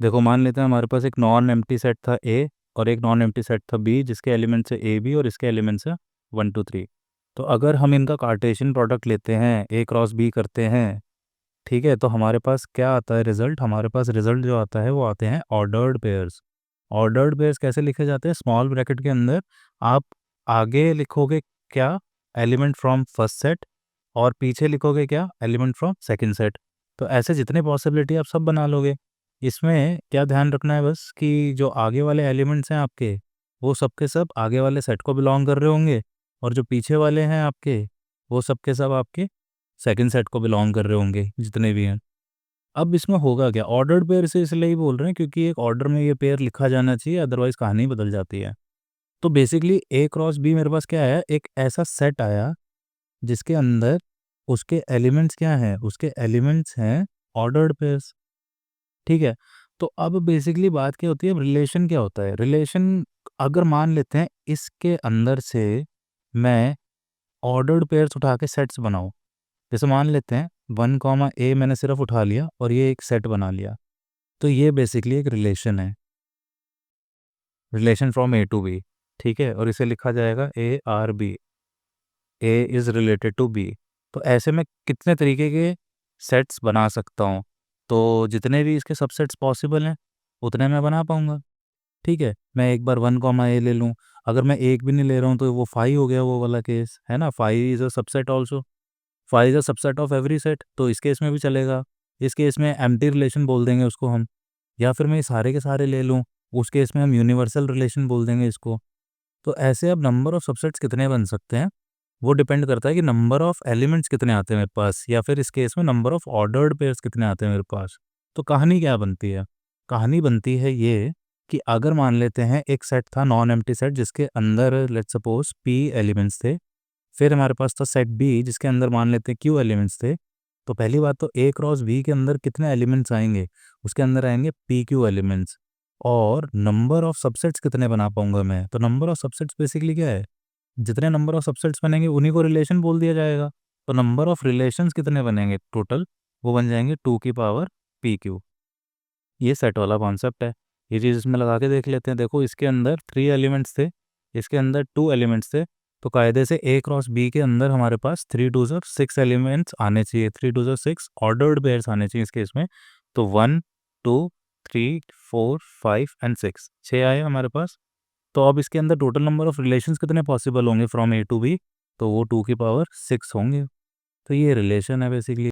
देखो मान लेते हैं हमारे पास एक नॉन एम्प्टी सेट था ए और एक नॉन एम्प्टी सेट था बी, जिसके एलिमेंट्स है ए बी और इसके एलिमेंट्स है 1 2 3। तो अगर हम इनका कार्टेशियन प्रोडक्ट लेते हैं, ए क्रॉस बी करते हैं, ठीक है, तो हमारे पास क्या आता है रिजल्ट? हमारे पास रिजल्ट जो आता है वो आते हैं ऑर्डर्ड पेयर्स। ऑर्डर्ड पेयर्स कैसे लिखे जाते हैं? स्मॉल ब्रैकेट के अंदर आप आगे लिखोगे क्या? एलिमेंट फ्रॉम फर्स्ट सेट, और पीछे लिखोगे क्या? Element from second set. तो ऐसे जितने पॉसिबिलिटी आप सब बना लोगे। इसमें क्या ध्यान रखना है बस कि जो आगे वाले एलिमेंट्स हैं आपके, वो सब के सब आगे वाले सेट को बिलोंग कर रहे होंगे, और जो पीछे वाले हैं आपके, वो सब के सब आपके सेकंड सेट को बिलोंग कर रहे होंगे, जितने भी हैं। अब इसमें होगा क्या? ऑर्डर्ड पेयर से इसलिए ही बोल रहे हैं क्योंकि एक ऑर्डर में ये पेयर लिखा जाना चाहिए, अदरवाइज कहानी बदल जाती है। तो बेसिकली ए क्रॉस बी मेरे पास क्या आया? एक ऐसा सेट आया जिसके अंदर उसके एलिमेंट्स क्या हैं? उसके एलिमेंट्स हैं ऑर्डर्ड पेयर्स। ठीक है। तो अब बेसिकली बात क्या होती है? रिलेशन क्या होता है? रिलेशन, अगर मान लेते हैं इसके अंदर से मैं ऑर्डर्ड पेयर्स उठा के सेट्स बनाऊं, जैसे मान लेते हैं 1 ए मैंने सिर्फ उठा लिया और ये एक सेट बना लिया, तो ये बेसिकली एक रिलेशन है, relation from A to B. ठीक है, और इसे लिखा जाएगा A R B, A is related to B. तो ऐसे में कितने तरीके के सेट्स बना सकता हूँ? तो जितने भी इसके सबसेट्स पॉसिबल हैं उतने मैं बना पाऊँगा। ठीक है, मैं एक बार 1 ए ले लूँ, अगर मैं एक भी नहीं ले रहा हूँ तो वो 5 हो गया, वो वाला केस है ना। 5 is a subset also, 5 is a subset of every set, तो इस केस में भी चलेगा। इस केस में एम्प्टी रिलेशन बोल देंगे उसको हम, या फिर मैं ये सारे के सारे ले लूँ, उस केस में हम यूनिवर्सल रिलेशन बोल देंगे इसको। तो ऐसे अब नंबर ऑफ सबसेट्स कितने बन सकते हैं वो डिपेंड करता है कि नंबर ऑफ एलिमेंट्स कितने आते हैं मेरे पास, या फिर इस केस में नंबर ऑफ ऑर्डर्ड पेयर्स कितने आते हैं मेरे पास। तो कहानी क्या बनती है? कहानी बनती है ये कि अगर मान लेते हैं एक सेट था नॉन एम्प्टी सेट जिसके अंदर लेट्स सपोज पी एलिमेंट्स थे, फिर हमारे पास था सेट बी जिसके अंदर मान लेते हैं क्यू एलिमेंट्स थे। तो पहली बात तो ए क्रॉस बी के अंदर कितने एलिमेंट्स आएंगे? उसके अंदर आएंगे पी क्यू एलिमेंट्स। और नंबर ऑफ सबसेट्स कितने बना पाऊंगा मैं? तो नंबर ऑफ सबसेट्स बेसिकली क्या है? जितने नंबर ऑफ सबसेट्स बनेंगे उन्हीं को रिलेशन बोल दिया जाएगा। तो नंबर ऑफ रिलेशंस कितने बनेंगे टोटल? वो बन जाएंगे 2 की पावर पी क्यू। ये सेट वाला कॉन्सेप्ट है। ये चीज़ इसमें लगा के देख लेते हैं। देखो इसके अंदर 3 एलिमेंट्स थे, इसके अंदर 2 एलिमेंट्स थे, तो कायदे से ए क्रॉस बी के अंदर हमारे पास 3 2 6 एलिमेंट्स आने चाहिए, 3 2 6 ऑर्डर्ड पेयर्स आने चाहिए इस केस में। तो 1 2 3 4 5 एंड 6, 6 आए हमारे पास। तो अब इसके अंदर टोटल नंबर ऑफ रिलेशंस कितने पॉसिबल होंगे फ्रॉम ए टू बी? तो वो 2 की पावर 6 होंगे। तो ये रिलेशन है बेसिकली।